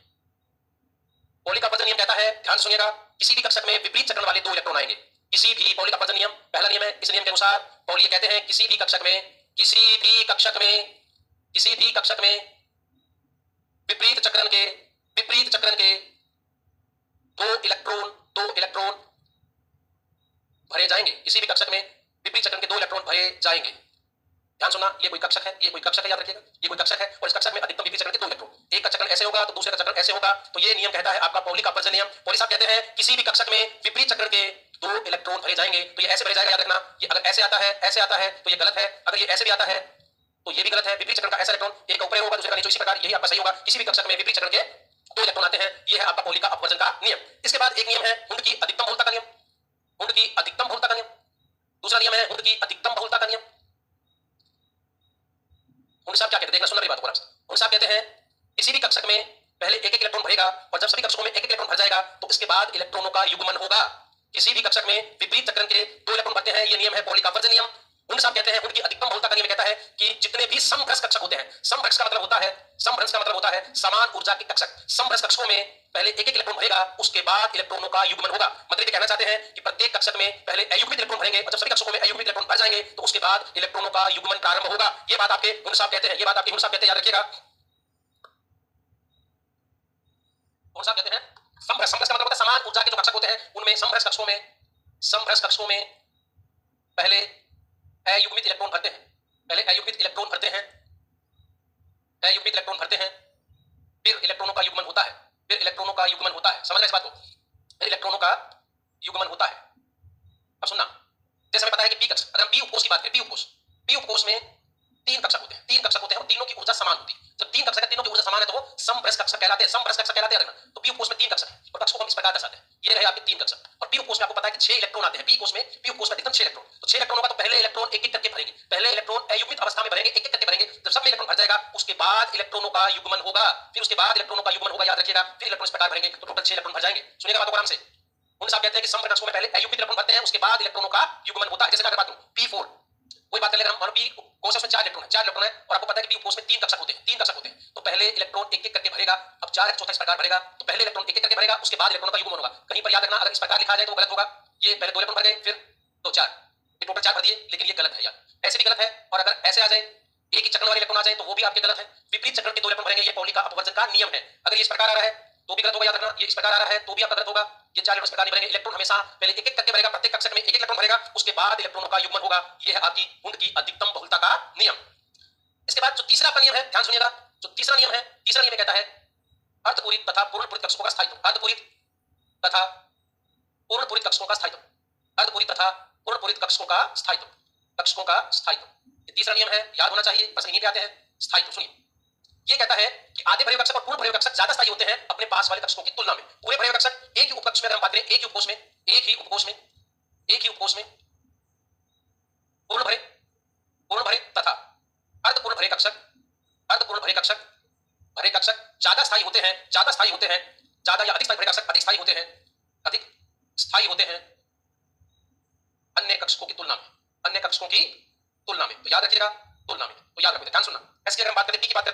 पाउली का अपवर्जन नियम कहता है, ध्यान सुनिएगा, किसी भी कक्षक में विपरीत चक्रण वाले 2 इलेक्ट्रॉन आएंगे। किसी भी, पाउली का अपवर्जन नियम पहला नियम है। इस नियम के अनुसार पाउली कहते हैं किसी भी कक्षक में विपरीत चक्रण के 2 इलेक्ट्रॉन भरे जाएंगे। किसी भी कक्षक में विपरीत चक्रण के 2 इलेक्ट्रॉन भरे जाएंगे। ध्यान सुनना, ये कोई कक्षक है, याद रखिएगा, ये कोई कक्षक है और इस कक्षक में अधिकतम विपरीत चक्रण के 2 इलेक्ट्रॉन, एक का चक्रण ऐसे होगा तो दूसरे का चक्रण ऐसे होगा। तो ये नियम कहता है आपका पाउली का अपवर्जन नियम। पाउली साहब कहते हैं किसी भी कक्षक में विपरीत चक्रण के 2 इलेक्ट्रॉन भरे जाएंगे। तो ये ऐसे भरे जाएगा, याद रखना, ये अगर ऐसे आता है तो ये गलत है, अगर ये ऐसे भी आता है तो ये भी गलत है। विपरीत चक्रण का ऐसा इलेक्ट्रॉन एक का ऊपर होगा दूसरे का नीचे, इसी प्रकार यही आपका सही होगा। किसी भी कक्षक में विपरीत चक्रण के 2 इलेक्ट्रॉन आते हैं, ये है आपका पाउली का अपवर्जन का नियम। इसके बाद एक नियम है हुंड की अधिकतम बहुलता का नियम, हुंड की अधिकतम बहुलता का नियम। दूसरा नियम है हुंड की अधिकतम बहुलता का नियम। हुंड साहब क्या कहते हैं, देखना सुनना मेरी बात को। हुंड साहब कहते हैं किसी भी कक्षक में पहले एक इलेक्ट्रॉन भरेगा और जब सभी कक्षकों में एक इलेक्ट्रॉन भर जाएगा तो इसके बाद इलेक्ट्रॉनों का युग्मन होगा। किसी भी कक्षक में विपरीत चक्रण के 2 इलेक्ट्रॉन भरते हैं, ये नियम है पाउली का अपवर्जन नियम। हुंड साहब कहते हैं हुंड की अधिकतम बहुलता का नियम कहता है कि जितने भी समभ्रस कक्षक होते हैं, समभ्रस का मतलब होता है समान ऊर्जा के कक्षक। समभ्रस कक्षकों में पहले एक इलेक्ट्रॉन भरेगा, उसके बाद इलेक्ट्रॉनों का युग्मन होगा। मतलब ये कहना चाहते हैं कि प्रत्येक कक्षक में पहले अयुग्मित इलेक्ट्रॉन भरेंगे और जब सभी कक्षकों में अयुग्मित इलेक्ट्रॉन भर जाएंगे तो उसके बाद इलेक्ट्रॉनों का युग्मन प्रारंभ होगा। ये बात आपके हुंड साहब कहते हैं, याद रखिएगा। हुंड साहब कहते हैं समभ्रस का मतलब होता है समान ऊर्जा के जो कक्षक होते हैं उनमें समभ्रस कक्षकों में पहले अयुग्मित इलेक्ट्रॉन भरते हैं, अयुग्मित इलेक्ट्रॉन भरते हैं, फिर इलेक्ट्रॉनों का युग्मन होता है, समझ रहे इस बात को, इलेक्ट्रॉनों का युग्मन होता है। अब सुनना, जैसे हमें पता है कि पी कक्षक, अगर हम पी उपकोष की बात करें, पी उपकोष में 3 कक्षक होते हैं और तीनों की ऊर्जा समान होती है। जब 3 कक्षक है, तीनों की ऊर्जा समान है तो वो समभ्रस कक्षक कहलाते हैं, तो पी उपकोष में 3 कक्षक है और कक्षकों को हम इस प्रकार दर्शाते हैं। ये रहे आपके 3 कक्षक और पी उपकोष में आपको पता है कि 6 इलेक्ट्रॉन आते हैं। पी उपकोष में अधिकतम 6 इलेक्ट्रॉन, तो 6 इलेक्ट्रॉन होगा तो पहले इलेक्ट्रॉन एक-एक करके भरेंगे, पहले इलेक्ट्रॉन अयुग्मित अवस्था में भरेंगे, एक-एक करके भरेंगे। जब सब में इलेक्ट्रॉन भर जाएगा उसके बाद इलेक्ट्रॉनों का युग्मन होगा, याद रखिएगा, फिर इलेक्ट्रॉन इस प्रकार भरेंगे तो टोटल 6 इलेक्ट्रॉन भर जाएंगे। सुनिएगा बात को आराम से। उन साहब कहते हैं कि समभ्रस कक्षकों में पहले अयुग्मित इलेक्ट्रॉन भरते हैं, उसके बाद इलेक्ट्रॉनों का युग्मन होता है। जैसे अगर बात करूं P4, वही बात कर ले रहे हम, पी कोष में 4 इलेक्ट्रॉन है और आपको पता है कि पी कोष में 3 कक्षक होते हैं, तो पहले इलेक्ट्रॉन एक-एक करके भरेगा। अब 4 एक चौथा इस प्रकार भरेगा, तो पहले इलेक्ट्रॉन एक-एक करके भरेगा, उसके बाद इलेक्ट्रॉन का युग्मन होगा। कहीं पर याद रखना, अगर इस प्रकार लिखा जाए तो गलत होगा। ये पहले 2 इलेक्ट्रॉन भर गए, फिर 2 4, ये टोटल 4 भर दिए, लेकिन ये गलत है यार, ऐसे भी गलत है। और अगर ऐसे आ जाए, एक ही चक्रण वाले इलेक्ट्रॉन आ जाए तो वो भी आपके गलत है। विपरीत चक्रण के 2 इलेक्ट्रॉन भरेंगे, ये पाउली का अपवर्जन का नियम है। अगर ये इस प्रकार आ रहा है तो भी गलत होगा, याद रखना, ये इस प्रकार आ रहा है तो भी आपका गलत होगा। ये 4 इलेक्ट्रॉन इस प्रकार नहीं भरेंगे, इलेक्ट्रॉन हमेशा पहले एक-एक करके भरेगा, प्रत्येक कक्षक में एक-एक इलेक्ट्रॉन भरेगा, उसके बाद इलेक्ट्रॉनों का युग्मन होगा। ये है आपकी हुंड की अधिकतम बहुलता का नियम। इसके बाद जो तीसरा का नियम है, ध्यान सुनिएगा, जो तीसरा नियम कहता है अर्धपूरित तथा पूर्णपूरित कक्षकों का स्थायित्व। अर्धपूरित तथा पूर्णपूरित कक्षकों का स्थायित्व, ये तीसरा नियम है, याद होना चाहिए, बस यहीं पे आते हैं स्थायित्व। सुनिए, ये कहता है कि आधे भरे कक्षक और पूर्ण भरे कक्षक ज्यादा स्थायी होते हैं अपने पास वाले कक्षकों की तुलना में। पूरे भरे कक्षक एक ही उपकक्ष में, अगर हम बात करें एक ही उपकोष में पूर्ण भरे तथा अर्धपूर्ण भरे कक्षक ज्यादा स्थायी होते हैं, ज्यादा या अधिक स्थायी भरे कक्षक अधिक स्थायी होते हैं अन्य कक्षकों की तुलना में। तो याद रखिएगा, ध्यान सुनना। एस की अगर हम बात करें, पी की बात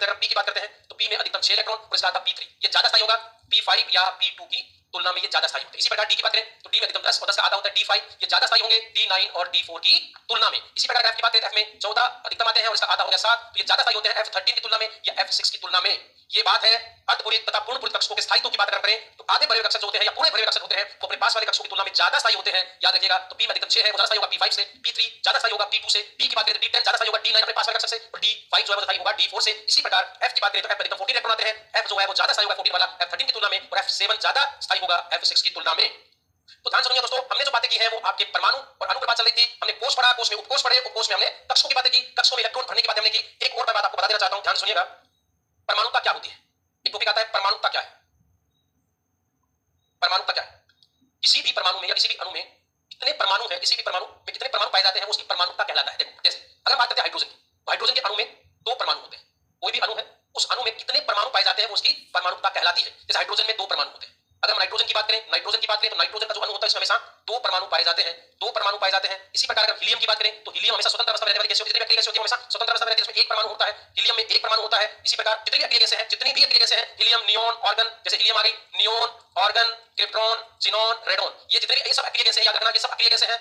करते हैं तो पी में अधिकतम 6 इलेक्ट्रॉन और इसका आता P3, ये ज्यादा स्थायी होगा P5 या P2 की तुलना में, ये ज्यादा स्थायी होते हैं। इसी प्रकार डी की बात करें तो डी में अधिकतम 10 और 10 का आधा होता है D5, ये ज्यादा स्थायी होंगे D9 और D4 की तुलना में। इसी प्रकार एफ की बात करें, एफ में 14 अधिकतम आते हैं और इसका आधा हो गया 7, तो ये ज्यादा स्थायी होते हैं F13 की तुलना में या F6 की तुलना में। ये बात है अर्धपूरित तथा पूर्णपूरित कक्षकों के स्थायित्व की बात करें तो आधे भरे कक्षक जो होते हैं या पूरे भरे कक्षक होते हैं वो अपने पास वाले कक्षकों की तुलना में ज्यादा स्थायी होते हैं। याद रखिएगा, तो P में अधिकतम 6 है, वो ज्यादा स्थायी होगा P5 से, P3 ज्यादा स्थायी होगा P2 से, D की बात करें तो D10 ज्यादा स्थायी होगा D9 अपने पास वाले कक्षक से और D5 जो है वो स्थायी होगा D4 से। इसी प्रकार F की बात करें तो F में अधिकतम 14 इलेक्ट्रॉन आते हैं, F जो है वो ज्यादा स्थायी होगा 14 वाला F13 की तुलना में और F7 ज्यादा स्थायी होगा F6 की तुलना में। तो ध्यान सुनिए दोस्तों, हमने जो बातें की है वो आपके परमाणु और अणु की बात चल रही थी। हमने कोष पढ़ा, कोष में उपकोष पढ़े, उपकोष में हमने कक्षों की बातें की, कक्षों में इलेक्ट्रॉन भरने की बातें हमने की। एक और मैं बात आपको बता देना चाहता हूं, ध्यान सुनिएगा। परमाणुता क्या होती है? एक टॉपिक आता है परमाणुता क्या है। परमाणुता क्या है? किसी भी परमाणु में या किसी भी अणु में कितने परमाणु है, किसी भी परमाणु में कितने परमाणु पाए जाते हैं, उसकी परमाणुता कहलाता है। देखो जैसे अगर बात करते हैं हाइड्रोजन की, तो हाइड्रोजन के अणु में 2 परमाणु होते हैं। कोई भी अणु है, उस अणु में कितने परमाणु पाए जाते हैं उसकी परमाणुता कहलाती है। जैसे हाइड्रोजन में 2 परमाणु होते हैं। अगर हम नाइट्रोजन की बात करें, नाइट्रोजन की बात करें तो नाइट्रोजन का जो अणु होता है इसमें हमेशा 2 परमाणु पाए जाते हैं, 2 परमाणु पाए जाते हैं। इसी प्रकार अगर हीलियम की बात करें तो हीलियम हमेशा स्वतंत्र अवस्था में रहने वाली गैस होती है। जितनी भी अक्रिय गैसें होती है हमेशा स्वतंत्र अवस्था में रहती है, इसमें 1 परमाणु होता है। हीलियम में 1 परमाणु होता है। इसी प्रकार जितनी भी अक्रिय गैसें हैं, जितनी भी अक्रिय गैसें हैं, हीलियम, नियोन, आर्गन, जैसे हीलियम आ गई, neon, argon, krypton, xenon, radon, ये जितनी भी ये सब अक्रिय गैसें, याद रखना ये सब अक्रिय गैसें हैं।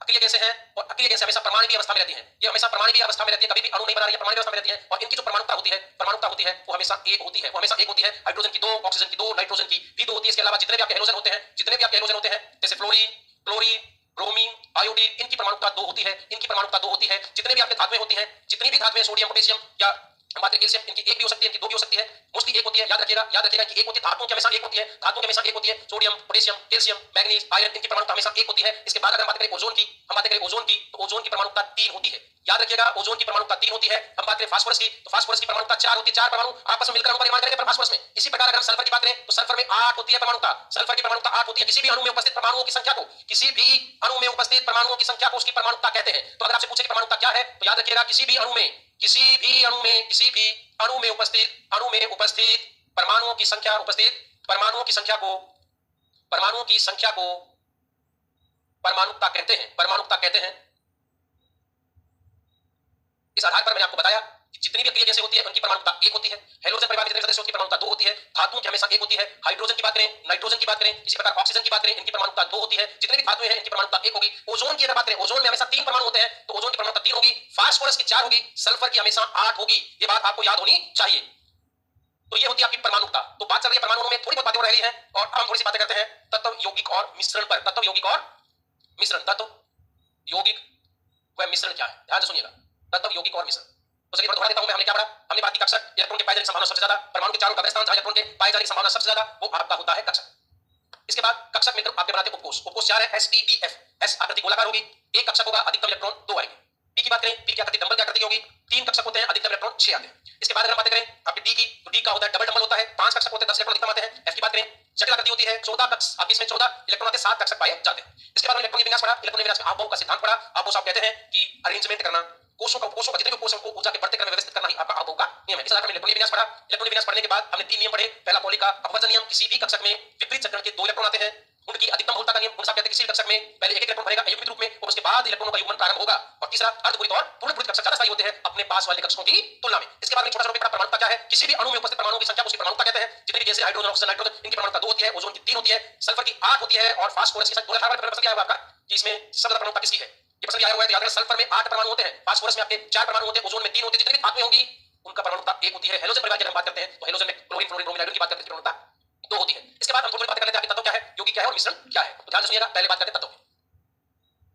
अक्रिय गैसें हैं और अक्रिय गैसें हमेशा परमाणु की अवस्था में रहती हैं। ये हमेशा परमाणु की अवस्था में रहती है, कभी भी अणु नहीं बना रही है, परमाणु अवस्था में रहती है। और इनकी जो परमाणुता होती है, वो हमेशा एक होती है, वो हमेशा एक होती है। हाइड्रोजन की 2, ऑक्सीजन की 2, नाइट्रोजन की भी 2 होती है। इसके अलावा जितने भी आपके हैलोजन होते हैं, जितने भी आपके हैलोजन होते हैं, जैसे फ्लोरीन, क्लोरीन, ब्रोमीन, आयोडीन, इनकी परमाणुता 2 होती है, इनकी परमाणुता 2 होती है। जितने भी आपके धातुएं होती हैं, जितनी भी धातुएं, सोडियम, पोटेशियम या बात करें कैल्शियम, इनकी 1 भी हो सकती है, इनकी 2 भी हो सकती है। मोस्टली 1 होती है, याद रखिएगा, याद रखिएगा कि 1 होती है। धातुओं की हमेशा 1 होती है, धातुओं की हमेशा 1 होती है। Sodium, potassium, calcium, manganese, iron, इनकी परमाणुता हमेशा 1 होती है। इसके बाद अगर हम बात करें ओजोन की, हम बात करें ओजोन की, तो ओजोन की परमाणुता 3 होती है। याद रखिएगा, ओजोन की परमाणुता 3 होती है। हम बात करें फास्फोरस की, तो फास्फोरस की परमाणुता 4 होती है। 4 परमाणु आपस में मिलकर अणु का निर्माण करेंगे पर फास्फोरस में। इसी प्रकार अगर हम सल्फर की बात करें तो सल्फर में 8 होती है परमाणुता, सल्फर की परमाणुता 8 होती है। किसी भी अणु में उपस्थित परमाणुओं की संख्या को, किसी भी अणु में उपस्थित परमाणुओं की संख्या को उसकी परमाणुता कहते हैं। तो अगर आपसे पूछे कि परमाणुता क्या है, तो याद रखिएगा किसी भी अणु में, किसी भी अणु में, किसी भी अणु में उपस्थित परमाणुओं की संख्या, उपस्थित परमाणुओं की संख्या को, परमाणुओं की संख्या को परमाणुता कहते हैं, परमाणुता कहते हैं। इस आधार पर मैंने आपको बताया कि जितनी भी अक्रिय गैसें होती है उनकी परमाणुता 1 होती है। हैलोजन परिवार के जितने सदस्य की परमाणुता 2 होती है। धातुओं की हमेशा 1 होती है। हाइड्रोजन की बात करें, नाइट्रोजन की बात करें, इसी प्रकार ऑक्सीजन की बात करें, इनकी परमाणुता 2 होती है। जितने भी धातुएं हैं इनकी परमाणुता 1 होगी। ओजोन की अगर बात करें, ओजोन में हमेशा 3 परमाणु होते हैं, तो ओजोन की परमाणुता 3 होगी। फास्फोरस की 4 होगी, सल्फर की हमेशा 8 होगी। ये बात आपको याद होनी चाहिए। तो ये होती है आपकी परमाणुता। तो बात चल रही है परमाणुओं में, थोड़ी बहुत बातें हो रही है और अब हम थोड़ी सी बातें करते हैं तत्व यौगिक और मिश्रण पर। तत्व यौगिक और मिश्रण, तत्व यौगिक व मिश्रण क्या है, ध्यान से सुनिएगा। तत्व यौगिक और मिश्रण, तो चलिए दोहरा देता हूं मैं। हमने क्या पढ़ा? हमने बात की कक्षक, इलेक्ट्रॉन के पाए जाने की संभावना सबसे ज्यादा, परमाणु के चारों का स्थान जहां इलेक्ट्रॉन के पाए जाने की संभावना सबसे ज्यादा, वो आपका होता है कक्षक। इसके बाद कक्षक मिलकर आपके बनाते उपकोष। उपकोष 4 है, SPDF। S आकृति गोलाकार होगी, एक कक्षक होगा, अधिकतम इलेक्ट्रॉन 2 आएंगे। P की बात करें, P की आकृति डंबल की आकृति होगी, 3 कक्षक होते हैं, अधिकतम इलेक्ट्रॉन 6 आते हैं। इसके बाद अगर हम बात करें आपके D की, तो D का होता है डबल डंबल होता है, 5 कक्षक होते हैं, 10 इलेक्ट्रॉन अधिकतम आते हैं। F की बात करें, जटिल आकृति होती है, 14 कक्षक, आपके इसमें 14 इलेक्ट्रॉन आते हैं, 7 कक्षक पाए जाते हैं। इसके बाद इलेक्ट्रॉन विन्यास पढ़ा, इलेक्ट्रॉन विन्यास में आप का सिद्धांत पढ़ा। आप कहते हैं कि अरेंजमेंट करना, कोषों का जितने भी कोष को ऊर्जा के बढ़ते क्रम में व्यवस्थित करना ही आपका आप का नियम है। इस आधार पर इलेक्ट्रॉन विन्यास पढ़ा। इलेक्ट्रॉन विन्यास पढ़ने के बाद हमने 3 नियम पढ़े। पहला पॉली का अपवर्जन नियम, किसी भी कक्षक में विपरीत चक्रण के 2 इलेक्ट्रॉन आते हैं, उनकी अधिकतम बहुलता का नियम। उनसे कहते हैं किसी भी कक्षक में पहले एक इलेक्ट्रॉन भरेगा अयुग्मित रूप में और उसके बाद इलेक्ट्रॉनों का युग्मन प्रारंभ होगा। और तीसरा अर्धपूरित और पूर्णपूरित कक्षक ज्यादा स्थायी होते हैं अपने पास वाले कक्षकों की तुलना में। इसके बाद में छोटा सा टॉपिक परमाणुता क्या है। किसी भी अणु में उपस्थित परमाणुओं की संख्या को उसकी परमाणुता कहते हैं। जितनी भी जैसे हाइड्रोजन, ऑक्सीजन, नाइट्रोजन, इनकी परमाणुता 2 होती है। ओजोन की 3 होती है, सल्फर की 8 होती है और फास्फोरस की संख्या पसंद आया होगा आपका कि इसमें सबसे ज्यादा परमाणुता किसकी है, ये पसंद आया हुआ है। तो याद रखना, सल्फर में 8 परमाणु होते हैं, फास्फोरस में आपके 4 परमाणु होते हैं, ओजोन में 3 होते हैं। जितनी भी धातुएं होंगी उनका परमाणुता 1 होती है। हैलोजन परिवार की अगर बात करते हैं तो हैलोजन में क्लोरीन, फ्लोरीन, ब्रोमीन, आयोडीन की बात करते हैं, परमाणुता 2 होती है। इसके बाद हम थोड़ी बातें कर लेते हैं तत्व क्या है, यौगिक क्या है और मिश्रण क्या है। तो ध्यान से सुनिएगा, पहले बात करते हैं तत्व।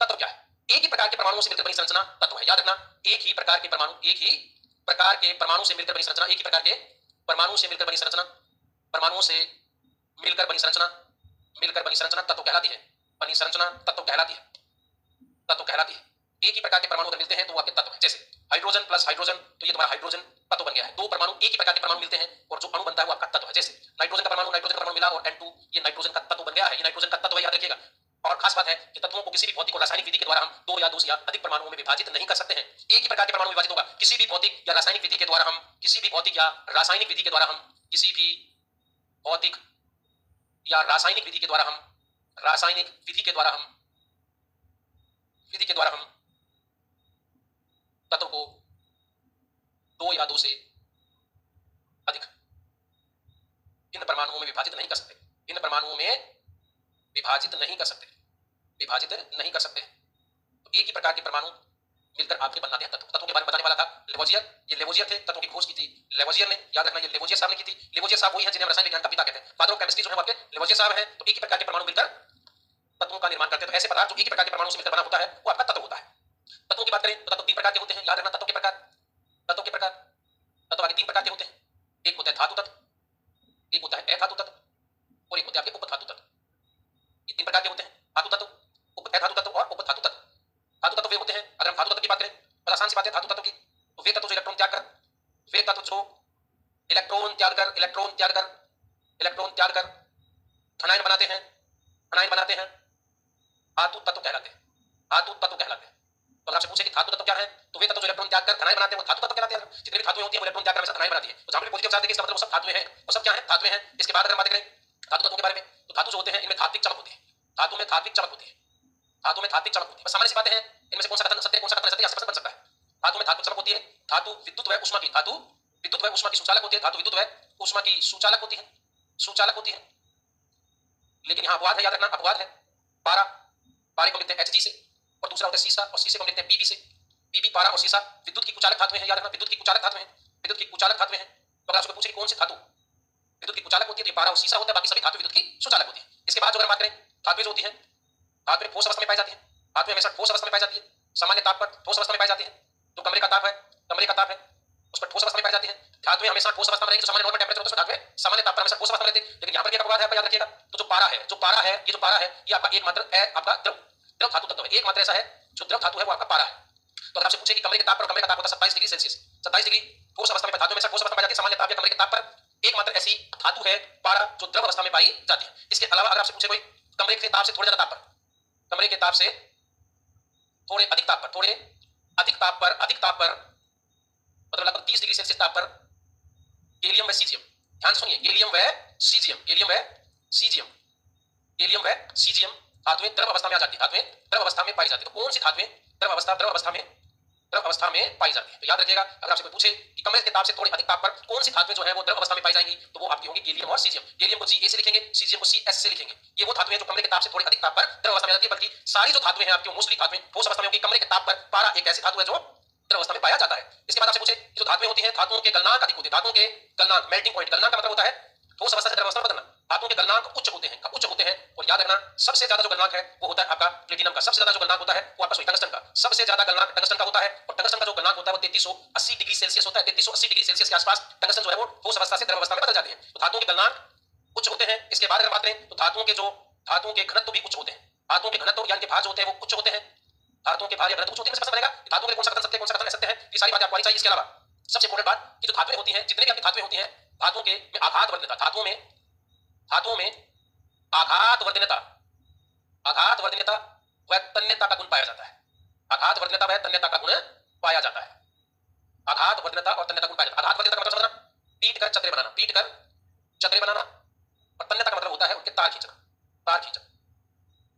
तत्व क्या है? एक ही प्रकार के परमाणुओं से मिलकर बनी संरचना तत्व है। याद रखना, एक ही प्रकार के परमाणु, एक ही प्रकार के परमाणु से मिलकर बनी संरचना, एक ही प्रकार के परमाणु से मिलकर बनी संरचना, परमाणुओं से मिलकर बनी संरचना, मिलकर बनी संरचना तत्व कहलाती है। बनी संरचना तत्व कहलाती है, तत्व कहलाती है। एक ही प्रकार के परमाणु अगर मिलते हैं तो वो आपके तत्व है। जैसे हाइड्रोजन प्लस हाइड्रोजन, तो ये तुम्हारा हाइड्रोजन तत्व बन गया है। 2 परमाणु एक ही प्रकार के परमाणु मिलते हैं और जो अणु बनता है वो आपका तत्व है। जैसे नाइट्रोजन का परमाणु मिला और N2, ये नाइट्रोजन का तत्व बन गया है, ये नाइट्रोजन का तत्व है, याद रखिएगा। और खास बात है कि तत्वों को किसी भी भौतिक और रासायनिक विधि के द्वारा हम 2 या 2 से अधिक परमाणुओं में विभाजित नहीं कर सकते हैं। एक ही प्रकार के परमाणु विभाजित होगा। किसी भी भौतिक या रासायनिक विधि के द्वारा हम, किसी भी भौतिक या रासायनिक विधि के द्वारा हम, किसी भी भौतिक या रासायनिक विधि के द्वारा हम, रासायनिक विधि के द्वारा हम, विधि के द्वारा हम तत्व को 2 या 2 से अधिक इन परमाणुओं में विभाजित नहीं कर सकते। इन परमाणुओं में विभाजित नहीं कर सकते, विभाजित नहीं कर सकते। तो एक ही प्रकार के परमाणु मिलकर आपके बनाते हैं तत्व। तत्वों के बारे में बताने वाला था लेवोजियर। ये लेवोजियर थे, तत्वों की खोज की थी लेवोजियर ने। याद रखना, ये लेवोजियर साहब ने की थी। लेवोजियर साहब वही है जिन्हें रसायन विज्ञान का पिता कहते हैं। फादर ऑफ केमिस्ट्री जो है आपके लेवोजियर साहब है। तो एक ही प्रकार के परमाणु मिलकर तत्वों का निर्माण करते हैं। तो ऐसे पदार्थ जो एक ही प्रकार के परमाणु से मिलकर बना होता है वो आपका तत्व होता है। तत्वों की बात करें तो तत्व 3 प्रकार के होते हैं। याद रखना, तत्व के प्रकार, तत्व के प्रकार, तत्व आगे 3 प्रकार के होते हैं। एक होता है धातु तत्व, एक होता है अधातु तत्व और एक होता है आपके उपधातु तत्व। ये 3 प्रकार के होते हैं। धातु तत्व, धातु तत्व और उप धातु तत्व। धातु तत्व वे होते हैं, अगर हम धातु तत्व की बात करें, बड़ा आसान सी बात है धातु तत्व की, तो वे तत्व जो इलेक्ट्रॉन त्याग कर, वे तत्व जो इलेक्ट्रॉन त्याग कर धनायन बनाते हैं, धातु तत्व कहलाते हैं। तो अगर आपसे पूछे कि धातु तत्व क्या है, तो वे तत्व जो इलेक्ट्रॉन त्याग कर धनायन बनाते हैं वो धातु तत्व कहलाते हैं। जितनी भी धातुएं होती हैं वो इलेक्ट्रॉन त्याग कर हमेशा धनायन बनाती है। तो जहां भी पॉजिटिव चार्ज देंगे इसका मतलब वो सब धातुएं हैं। वो सब क्या है? धातुएं हैं। इसके बाद अगर बात करें धातु तत्वों के बारे में, तो धातु जो होते हैं इनमें धात्विक चमक होती है। धातु में धात्विक चमक होती है। बस सामान्य सी बातें हैं, इनमें से कौन सा कथन सत्य है, कौन सा कथन असत्य है, बन सकता है। धातु में धात्विक चमक होती है। धातु विद्युत व ऊष्मा की सुचालक होती है। धातु विद्युत व ऊष्मा की सुचालक होती है। लेकिन यहाँ अपवाद है, याद रखना अपवाद है। पारा को लिखते हैं Hg से, और दूसरा होता है सीसा, और सीसे को लिखते हैं Pb से। Pb पारा और सीसा विद्युत की कुचालक धातुएं हैं, याद रखना विद्युत की कुचालक धातुएं हैं। तो अगर आपको पूछे कि कौन सी धातु विद्युत की कुचालक होती है, तो ये पारा और सीसा होता है, बाकी सभी धातु विद्युत की सुचालक होती है। इसके बाद जो अगर बात करें धातुएं जो होती हैं, धातुएं ठोस अवस्था में पाई जाती है। धातुएं हमेशा ठोस अवस्था में पाई जाती है, सामान्य ताप पर ठोस अवस्था में पाई जाती है। जो कमरे का ताप है उस पर ठोस अवस्था में पाई जाती है। धातुएं हमेशा ठोस अवस्था में रहेगी, जो सामान्य नॉर्मल टेंपरेचर होता है धातुएं सामान्य ताप पर हमेशा ठोस अवस्था में रहती है। लेकिन यहाँ पर एक अपवाद है, आपका याद रखिएगा। तो जो पारा है ये आपका एकमात्र है, आपका द्रव धातु तत्व है। एकमात्र ऐसा है जो द्रव धातु है, वो आपका पारा है। तो अगर आपसे पूछे कि कमरे के ताप पर, कमरे का ताप होता है 27 डिग्री सेल्सियस, 27 डिग्री ठोस अवस्था में, धातु हमेशा ठोस अवस्था में पाई जाती है सामान्य ताप या कमरे के ताप पर। एकमात्र ऐसी धातु है पारा जो द्रव अवस्था में पाई जाती है। इसके अलावा अगर आपसे पूछे कोई कमरे के ताप से थोड़े ज्यादा ताप पर, कमरे के ताप से थोड़े अधिक ताप पर मतलब लगभग 30 डिग्री सेल्सियस ताप पर गैलियम व सीजियम, ध्यान से सुनिए, गैलियम व सीजियम धातुएं द्रव अवस्था में आ जाती है, धातुएं द्रव अवस्था में पाई जाती है। तो कौन सी धातुएं द्रव अवस्था में पाई जाती है? तो याद रखिएगा, अगर आपसे कोई पूछे कि कमरे के ताप से थोड़े अधिक ताप पर कौन सी धातुएं जो है वो द्रव अवस्था में पाई जाएंगी, तो वो आपकी होंगी गैलियम और सीजियम। गैलियम को Ga से लिखेंगे, सीजियम को Cs से लिखेंगे। ये वो धातुएं जो कमरे के ताप से थोड़े अधिक ताप पर द्रव अवस्था में आती है। बल्कि सारी जो धातुएं हैं आपकी मोस्टली धातुएं ठोस अवस्था में होंगी। कमरे के ताप पर पारा एक ऐसी धातु है जो द्रव अवस्था में पाया जाता है। इसके बाद आपसे पूछे जो धातुएं होती हैं, धातुओं के गलनांक अधिक होते हैं। धातुओं के गलनांक, मेल्टिंग पॉइंट, गलनांक का मतलब होता है ठोस अवस्था से द्रव अवस्था में बदलना। धातुओं के गलनांक उच्च होते हैं, और याद रखना सबसे ज्यादा जो गलनांक है वो होता है आपका प्लेटिनम का। सबसे ज्यादा जो गलनांक होता है वो आपका टंगस्टन का। सबसे ज्यादा गलनांक टंगस्टन का होता है, और टंगस्टन का जो गलनांक होता है वो 3380 डिग्री सेल्सियस होता है। 3380 डिग्री सेल्सियस के आसपास टंगस्टन जो है वो ठोस अवस्था से द्रव अवस्था में बदल जाते हैं। तो धातुओं के गलनांक उच्च होते हैं। इसके बाद अगर बात करें तो धातुओं के घनत्व भी उच्च होते हैं। धातुओं के घनत्व यानी कि भार जो होते हैं वो उच्च होते हैं। धातुओं के भार या घनत्व उच्च होते हैं, बनेगा धातुओं के कौन सा कथन सत्य है, कौन सा कथन असत्य है, ये सारी बातें आपको आनी चाहिए। इसके अलावा सबसे इंपॉर्टेंट बात कि जो धातुएं होती हैं, जितने भी आपकी धातुएं होती हैं, धातुओं के में आघात वर्धनता, धातुओं में आघात वर्धनता व तन्यता का गुण पाया जाता है। आघात वर्धनता व तन्यता का गुण पाया जाता है। आघात वर्धनता और तन्यता गुण पाया जाता है। आघात वर्धनता का मतलब समझना, पीट कर चक्रे बनाना, और तन्यता का मतलब होता है उनके तार खींचना।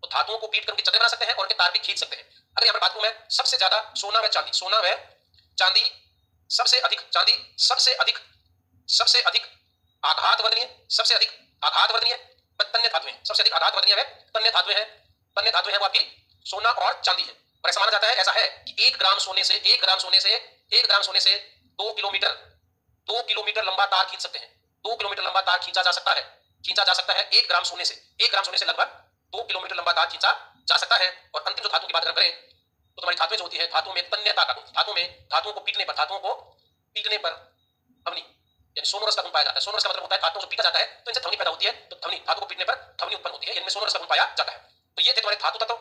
तो धातुओं को पीट कर उनके चक्रे बना सकते हैं और उनके तार भी खींच सकते हैं। अगर यहाँ पर बात करूं मैं, सबसे ज्यादा सोना व चांदी सबसे अधिक आघात वर्धनीय तन्य धातुएं, सबसे अधिक आघात वर्धनीय तन्य धातुएं हैं। वो आपकी सोना और चांदी है। और ऐसा माना जाता है, ऐसा है कि 1 ग्राम सोने से 2 किलोमीटर लंबा तार खींच सकते हैं। 2 किलोमीटर लंबा तार खींचा जा सकता है 1 ग्राम सोने से लगभग 2 किलोमीटर लंबा तार खींचा जा सकता है। और अंतिम जो धातु की बात करें तो तुम्हारी धातुएं जो होती है, धातुओं में तन्यता का गुण, धातुओं को पीटने पर अवनी यानी सोनोरस का गुण पाया जाता है। सोनोरस का मतलब होता है धातुओं को पीटा जाता है तो इनसे ध्वनि पैदा होती है। तो ध्वनि, धातु को पीटने पर ध्वनि उत्पन्न होती है, इनमें सोनोरस का गुण पाया जाता है। तो ये थे तुम्हारे धातु तत्व।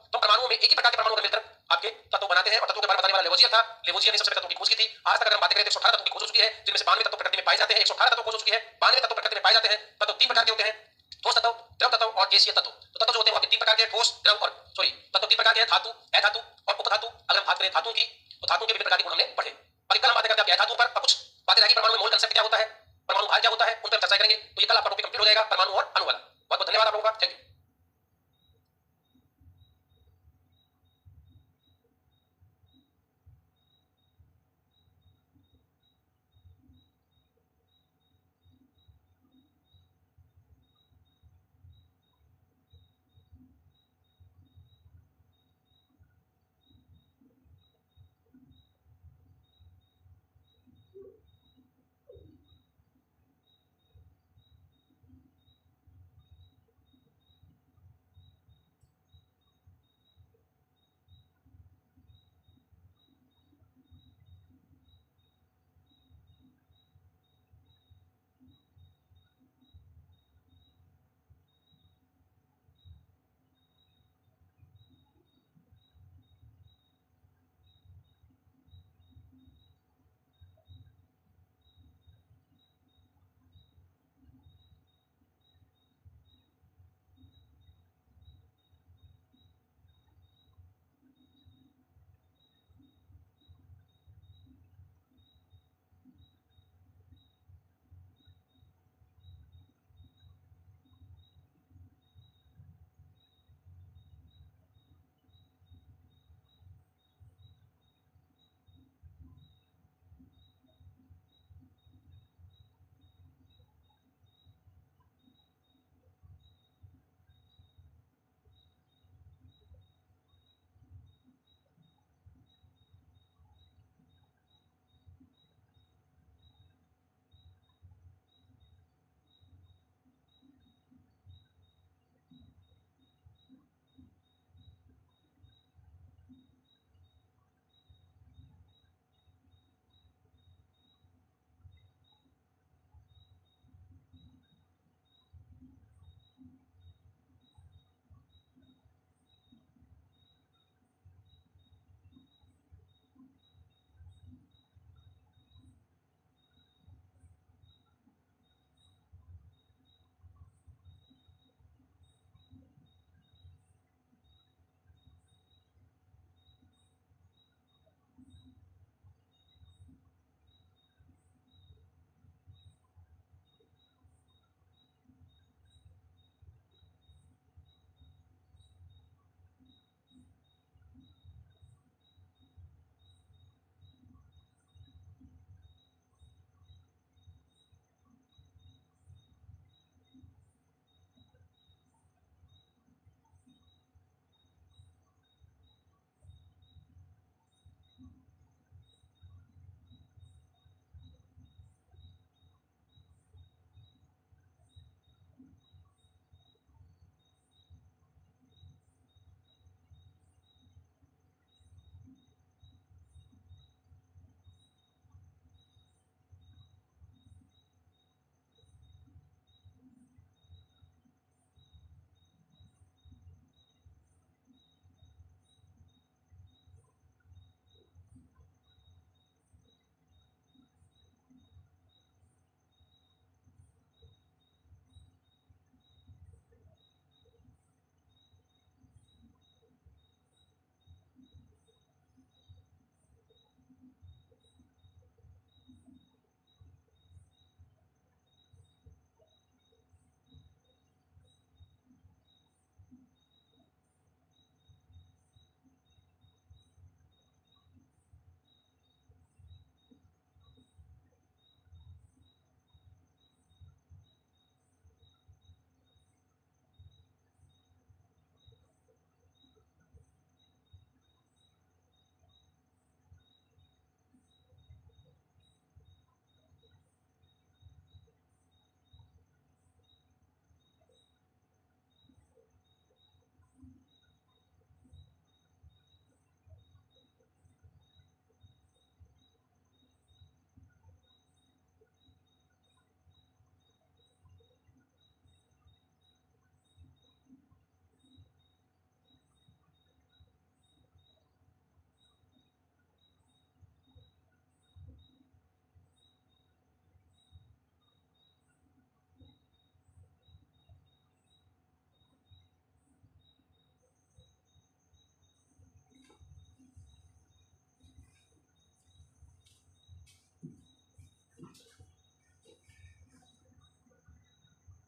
तो परमाणुओं में एक ही प्रकार के परमाणु मिलकर आपके तत्व बनाते हैं। और तत्वों के बारे में बताने वाला लेवोजियर था। लेवोजियर ने सबसे पहले तत्वों की खोज की थी। आज तक अगर हम बात करें तो 118 तत्वों की खोज हो चुकी है, जिनमें से 92 तत्व प्रकृति में पाए जाते हैं। 118 तत्व खोज हो चुकी है, 92 तत्व प्रकृति में पाए जाते हैं। तत्व 3 प्रकार के होते हैं, ठोस तत्व, द्रव तत्व और गैसीय तत्व। तो तत्व जो होते हैं वो 3 प्रकार के, ठोस, द्रव और तत्व 3 प्रकार के हैं, धातु, अधातु और उपधातु। अगर हम बात करें धातुओं की, तो धातुओं के विभिन्न प्रकार के गुण हमने पढ़े। और कल हम बातें करते हैं अधातु पर, कुछ बातें रहेगी परमाणु में मोल कंसेप्ट क्या होता है, परमाणु भार क्या होता है, उन पर चर्चा करेंगे। तो ये कल आपका टॉपिक कंप्लीट हो जाएगा, परमाणु और अणु वाला। बहुत बहुत धन्यवाद आप लोगों का, थैंक यू।